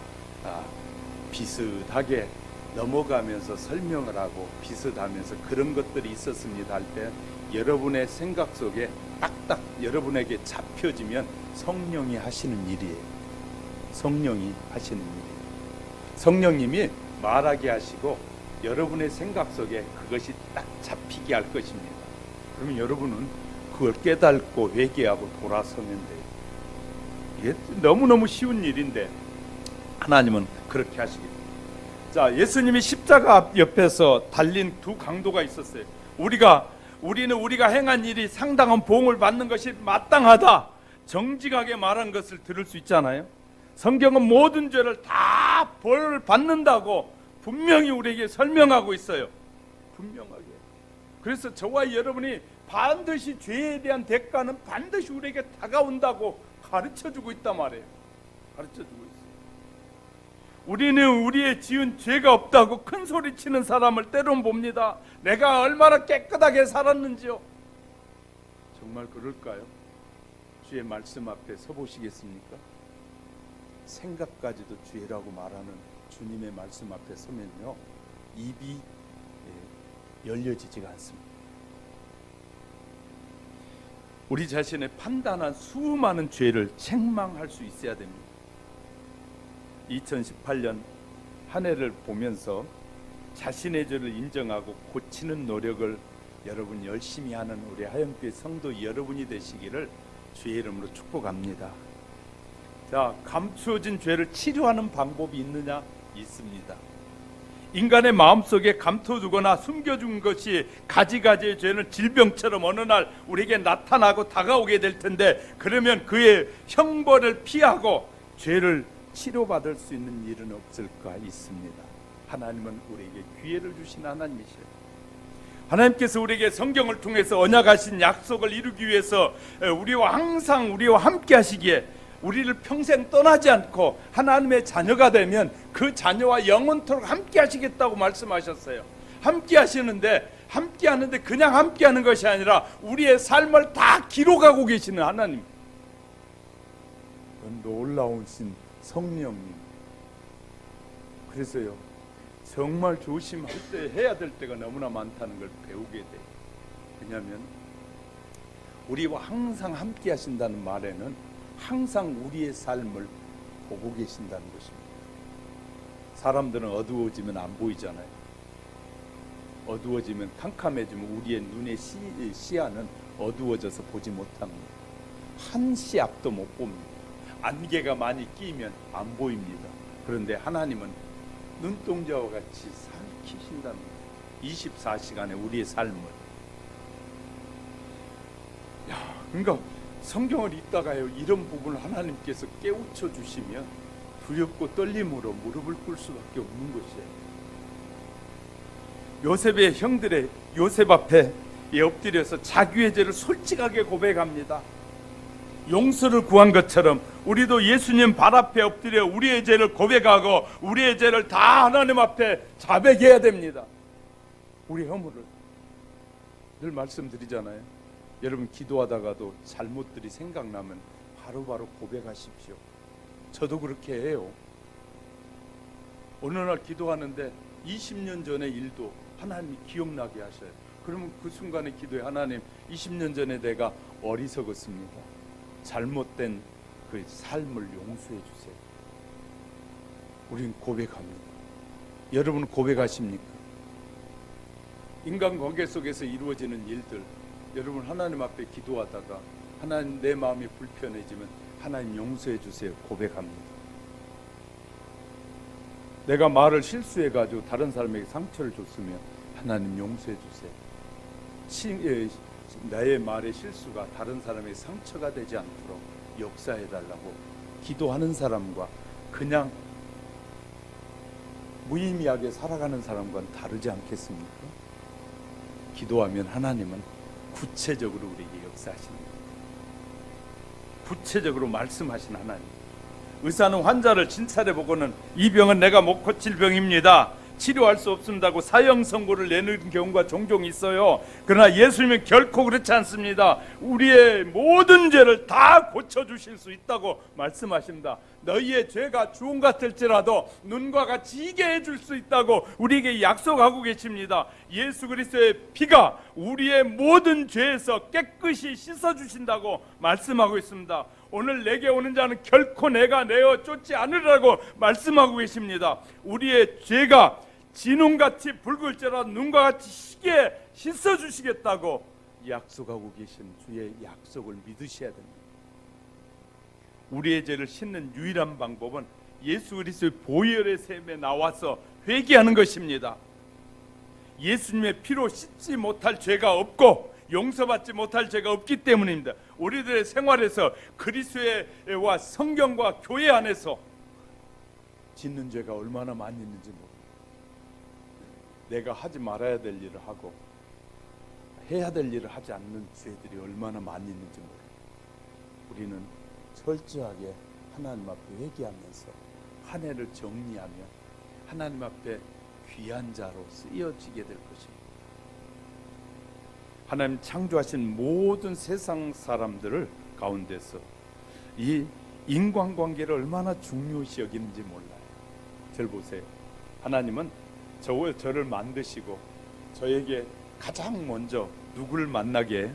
비슷하게 넘어가면서 설명을 하고 비슷하면서 그런 것들이 있었습니다 할 때 여러분의 생각 속에 딱딱 여러분에게 잡혀지면 성령이 하시는 일이에요. 성령이 하시는 일이에요. 성령님이 말하게 하시고 여러분의 생각 속에 그것이 딱 잡히게 할 것입니다. 그러면 여러분은 그걸 깨닫고 회개하고 돌아서면 돼요. 이게 너무너무 쉬운 일인데 하나님은 그렇게 하시겠죠. 자, 예수님이 십자가 앞 옆에서 달린 두 강도가 있었어요. 우리는 우리가 행한 일이 상당한 보응을 받는 것이 마땅하다, 정직하게 말한 것을 들을 수 있잖아요. 성경은 모든 죄를 다 벌을 받는다고 분명히 우리에게 설명하고 있어요. 분명하게. 그래서 저와 여러분이 반드시 죄에 대한 대가는 반드시 우리에게 다가온다고 가르쳐주고 있단 말이에요. 가르쳐주고 있어요. 우리는 우리의 지은 죄가 없다고 큰 소리 치는 사람을 때론 봅니다. 내가 얼마나 깨끗하게 살았는지요. 정말 그럴까요? 주의 말씀 앞에 서보시겠습니까? 생각까지도 죄라고 말하는 주님의 말씀 앞에 서면요, 입이 열려지지가 않습니다. 우리 자신의 판단한 수많은 죄를 책망할 수 있어야 됩니다. 2018년 한 해를 보면서 자신의 죄를 인정하고 고치는 노력을 여러분 열심히 하는 우리 하영교회 성도 여러분이 되시기를 주의 이름으로 축복합니다. 자, 감추어진 죄를 치료하는 방법이 있느냐? 있습니다. 인간의 마음속에 감춰두거나 숨겨준 것이 가지가지의 죄는 질병처럼 어느 날 우리에게 나타나고 다가오게 될 텐데, 그러면 그의 형벌을 피하고 죄를 치료받을 수 있는 일은 없을까? 있습니다. 하나님은 우리에게 기회를 주신 하나님이시에요. 하나님께서 우리에게 성경을 통해서 언약하신 약속을 이루기 위해서 우리와 함께 하시기에 우리를 평생 떠나지 않고 하나님의 자녀가 되면 그 자녀와 영원토록 함께 하시겠다고 말씀하셨어요. 함께 하는데 그냥 함께 하는 것이 아니라 우리의 삶을 다 기록하고 계시는 하나님, 놀라우신 성령님. 그래서요, 정말 조심할 때 해야 될 때가 너무나 많다는 걸 배우게 돼요. 왜냐하면 우리와 항상 함께 하신다는 말에는 항상 우리의 삶을 보고 계신다는 것입니다. 사람들은 어두워지면 안 보이잖아요. 어두워지면 캄캄해지면 우리의 눈의 시야는 어두워져서 보지 못합니다. 한 시 앞도 못 봅니다. 안개가 많이 끼면 안 보입니다. 그런데 하나님은 눈동자와 같이 살피신답니다. 24시간의 우리의 삶을. 그러니까 성경을 읽다가요, 이런 부분을 하나님께서 깨우쳐 주시면 두렵고 떨림으로 무릎을 꿇을 수밖에 없는 것이에요. 요셉의 형들의 요셉 앞에 엎드려서 자기의 죄를 솔직하게 고백합니다. 용서를 구한 것처럼 우리도 예수님 발 앞에 엎드려 우리의 죄를 고백하고 우리의 죄를 다 하나님 앞에 자백해야 됩니다. 우리 허물을 늘 말씀드리잖아요. 여러분 기도하다가도 잘못들이 생각나면 바로바로 고백하십시오. 저도 그렇게 해요. 어느 날 기도하는데 20년 전의 일도 하나님이 기억나게 하셔요. 그러면 그 순간의 기도에 하나님, 20년 전에 내가 어리석었습니다. 잘못된 그 삶을 용서해 주세요. 우리는 고백합니다. 여러분은 고백하십니까? 인간관계 속에서 이루어지는 일들, 여러분 하나님 앞에 기도하다가 하나님 내 마음이 불편해지면 하나님 용서해 주세요. 고백합니다. 내가 말을 실수해가지고 다른 사람에게 상처를 줬으면 하나님 용서해 주세요. 나의 말의 실수가 다른 사람에게 상처가 되지 않도록 역사해달라고 기도하는 사람과 그냥 무의미하게 살아가는 사람과는 다르지 않겠습니까? 기도하면 하나님은 구체적으로 우리에게 역사하십니다. 구체적으로 말씀하신 하나님. 의사는 환자를 진찰해보고는 이 병은 내가 못 고칠 병입니다, 치료할 수 없습니다고 사형 선고를 내는 경우가 종종 있어요. 그러나 예수님은 결코 그렇지 않습니다. 우리의 모든 죄를 다 고쳐주실 수 있다고 말씀하십니다. 너희의 죄가 주홍 같을지라도 눈과 같이 희게 해줄 수 있다고 우리에게 약속하고 계십니다. 예수 그리스도의 피가 우리의 모든 죄에서 깨끗이 씻어주신다고 말씀하고 있습니다. 오늘 내게 오는 자는 결코 내가 내어 쫓지 않으라고 말씀하고 계십니다. 우리의 죄가 진홍같이 붉을지라도 눈과 같이 희게 씻어주시겠다고 약속하고 계신 주의 약속을 믿으셔야 됩니다. 우리의 죄를 씻는 유일한 방법은 예수 그리스도의 보혈의 샘에 나와서 회개하는 것입니다. 예수님의 피로 씻지 못할 죄가 없고 용서받지 못할 죄가 없기 때문입니다. 우리들의 생활에서 그리스도와 성경과 교회 안에서 짓는 죄가 얼마나 많이 있는지 모릅니다. 내가 하지 말아야 될 일을 하고 해야 될 일을 하지 않는 죄들이 얼마나 많이 있는지 모릅니다. 우리는 철저하게 하나님 앞에 회개하면서 한 해를 정리하며 하나님 앞에 귀한 자로 쓰여지게 될 것입니다. 하나님 창조하신 모든 세상 사람들을 가운데서 이 인간관계를 얼마나 중요시 여기는지 몰라요. 저를 보세요. 하나님은 저를 만드시고 저에게 가장 먼저 누구를 만나게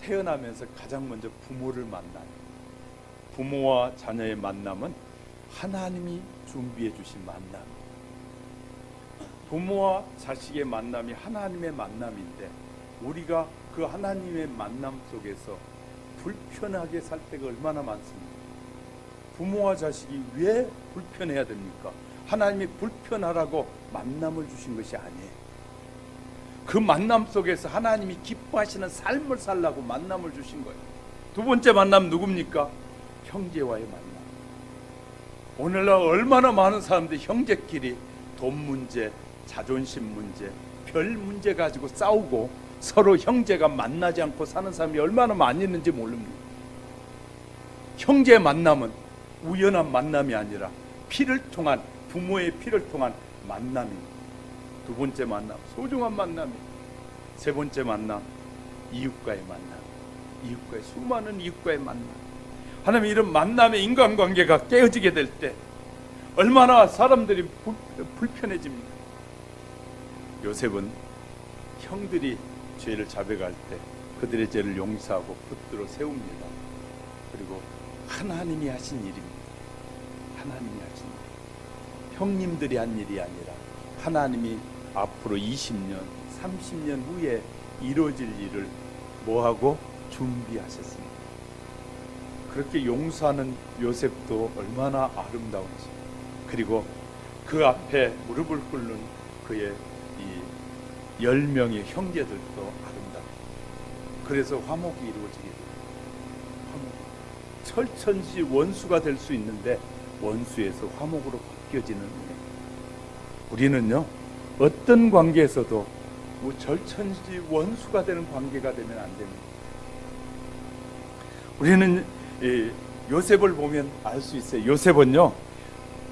태어나면서 가장 먼저 부모를 만나요. 부모와 자녀의 만남은 하나님이 준비해 주신 만남. 부모와 자식의 만남이 하나님의 만남인데 우리가 그 하나님의 만남 속에서 불편하게 살 때가 얼마나 많습니까? 부모와 자식이 왜 불편해야 됩니까? 하나님이 불편하라고 만남을 주신 것이 아니에요. 그 만남 속에서 하나님이 기뻐하시는 삶을 살라고 만남을 주신 거예요. 두 번째 만남 누굽니까? 형제와의 만남. 오늘날 얼마나 많은 사람들이 형제끼리 돈 문제, 자존심 문제, 별 문제 가지고 싸우고 서로 형제가 만나지 않고 사는 사람이 얼마나 많이 있는지 모릅니다. 형제 만남은 우연한 만남이 아니라 피를 통한, 부모의 피를 통한 만남입니다. 두 번째 만남, 소중한 만남입니다. 세 번째 만남, 이웃과의 만남. 이웃과의, 수많은 이웃과의 만남. 하나님, 이런 만남의 인간관계가 깨어지게 될 때 얼마나 사람들이 불편해집니까? 요셉은 형들이 죄를 자백할 때 그들의 죄를 용서하고 붙들어 세웁니다. 그리고 하나님이 하신 일입니다. 하나님이 하신 일, 형님들이 한 일이 아니라 하나님이 앞으로 20년, 30년 후에 이루어질 일을 뭐하고 준비하셨습니다. 그렇게 용서하는 요셉도 얼마나 아름다운지, 그리고 그 앞에 무릎을 꿇는 그의 이 10명의 형제들도 아름답고, 그래서 화목이 이루어지게 됩니다. 화목. 철천지 원수가 될 수 있는데 원수에서 화목으로 바뀌어지는 은혜. 우리는요, 어떤 관계에서도 뭐 절천지 원수가 되는 관계가 되면 안 됩니다. 우리는 요셉을 보면 알 수 있어요. 요셉은요,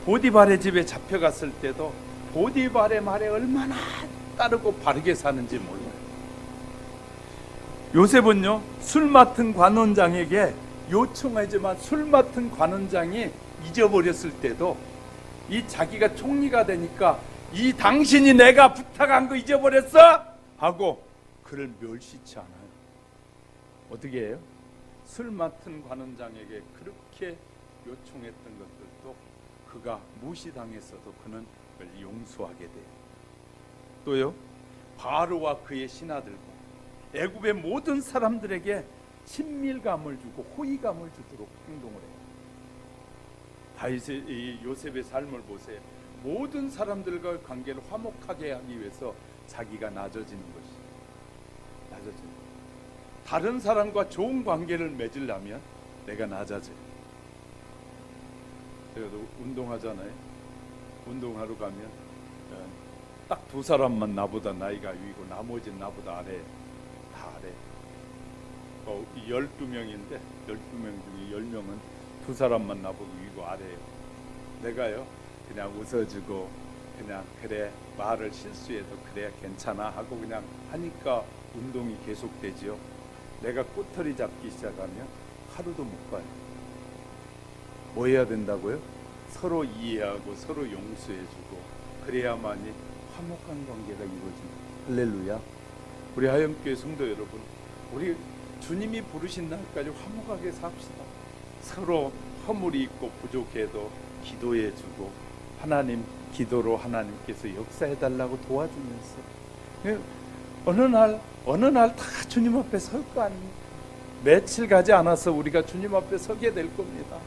보디발의 집에 잡혀갔을 때도 보디발의 말에 얼마나 따르고 바르게 사는지 몰라요. 요셉은요, 술 맡은 관원장에게 요청하지만 술 맡은 관원장이 잊어버렸을 때도 이 자기가 총리가 되니까 이 당신이 내가 부탁한 거 잊어버렸어? 하고 그를 멸시치 않아요. 어떻게 해요? 술 맡은 관원장에게 그렇게 요청했던 것들도 그가 무시당했어도 그는 그걸 용서하게 돼요. 또요, 바로와 그의 신하들과 애굽의 모든 사람들에게 친밀감을 주고 호의감을 주도록 행동을 해요. 다윗의 요셉의 삶을 보세요. 모든 사람들과 관계를 화목하게 하기 위해서 자기가 낮아지는 것이, 낮아지는 것. 다른 사람과 좋은 관계를 맺으려면 내가 낮아져요. 제가 운동하잖아요. 운동하러 가면 딱 두 사람만 나보다 나이가 위고 나머지는 나보다 아래, 다 아래. 12명인데 12명 중에 10명은 두 사람만 나보고 위고 아래예요. 내가요, 그냥 웃어주고 그냥 그래, 말을 실수해도 그래 괜찮아 하고 그냥 하니까 운동이 계속되지요. 내가 꼬투리 잡기 시작하면 하루도 못 가요. 뭐 해야 된다고요? 서로 이해하고 서로 용서해주고 그래야만이 화목한 관계가 이루어집니다. 할렐루야. 우리 하영교회 성도 여러분, 우리 주님이 부르신 날까지 화목하게 삽시다. 서로 허물이 있고 부족해도 기도해주고 하나님 기도로 하나님께서 역사해달라고 도와주면서 어느 날 다 주님 앞에 설 거 아닙니까? 며칠 가지 않아서 우리가 주님 앞에 서게 될 겁니다.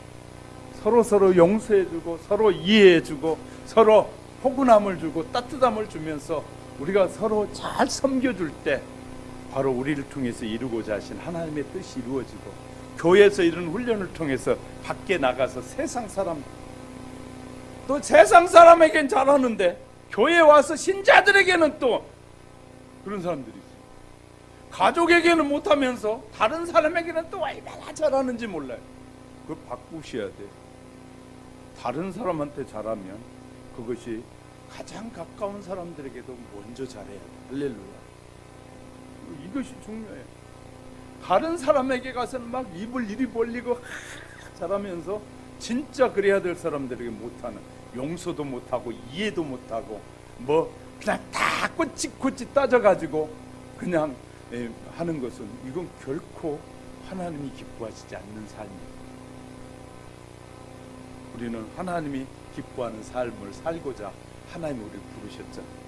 서로 용서해주고 서로 이해해주고 서로 포근함을 주고 따뜻함을 주면서 우리가 서로 잘 섬겨줄 때 바로 우리를 통해서 이루고자 하신 하나님의 뜻이 이루어지고, 교회에서 이런 훈련을 통해서 밖에 나가서 세상 사람, 또 세상 사람에겐 잘하는데 교회에 와서 신자들에게는 또 그런 사람들이 있어요. 가족에게는 못하면서 다른 사람에게는 또 얼마나 잘하는지 몰라요. 그걸 바꾸셔야 돼요. 다른 사람한테 잘하면 그것이 가장 가까운 사람들에게도 먼저 잘해야 돼요. 할렐루야. 이것이 중요해요. 다른 사람에게 가서는 막 입을 이리 벌리고 잘하면서 진짜 그래야 될 사람들에게 못하는, 용서도 못하고 이해도 못하고 뭐 그냥 다 꼬치꼬치 따져가지고 그냥 하는 것은, 이건 결코 하나님이 기뻐하시지 않는 삶이에요. 우리는 하나님이 기뻐하는 삶을 살고자 하나님이 우리를 부르셨잖아요.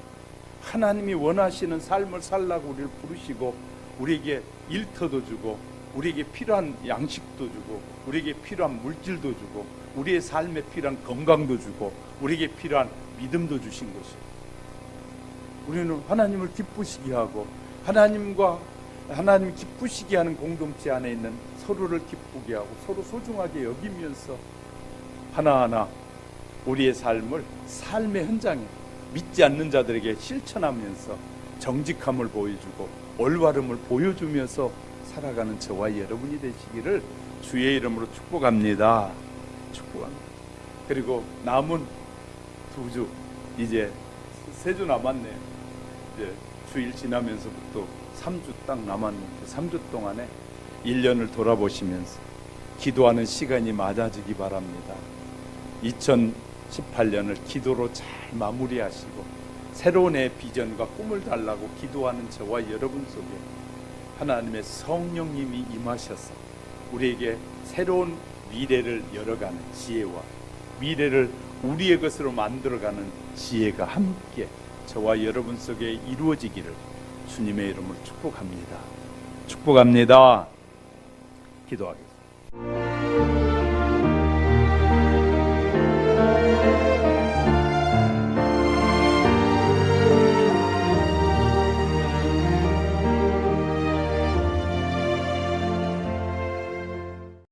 하나님이 원하시는 삶을 살라고 우리를 부르시고 우리에게 일터도 주고 우리에게 필요한 양식도 주고 우리에게 필요한 물질도 주고 우리의 삶에 필요한 건강도 주고 우리에게 필요한 믿음도 주신 것이에요. 우리는 하나님을 기쁘시게 하고 하나님 기쁘시게 하는 공동체 안에 있는 서로를 기쁘게 하고 서로 소중하게 여기면서 하나하나 우리의 삶을 삶의 현장에 믿지 않는 자들에게 실천하면서 정직함을 보여주고 올바름을 보여주면서 살아가는 저와 여러분이 되시기를 주의 이름으로 축복합니다. 축복합니다. 그리고 남은 2주, 이제 3주 남았네요. 이제 주일 지나면서부터 3주 딱 남았는데 3주 동안에 1년을 돌아보시면서 기도하는 시간이 맞아지기 바랍니다. 2018년을 기도로 잘 마무리하시고 새로운 해 비전과 꿈을 달라고 기도하는 저와 여러분 속에 하나님의 성령님이 임하셔서 우리에게 새로운 미래를 열어가는 지혜와 미래를 우리의 것으로 만들어가는 지혜가 함께 저와 여러분 속에 이루어지기를 주님의 이름으로 축복합니다. 축복합니다. 기도하겠습니다.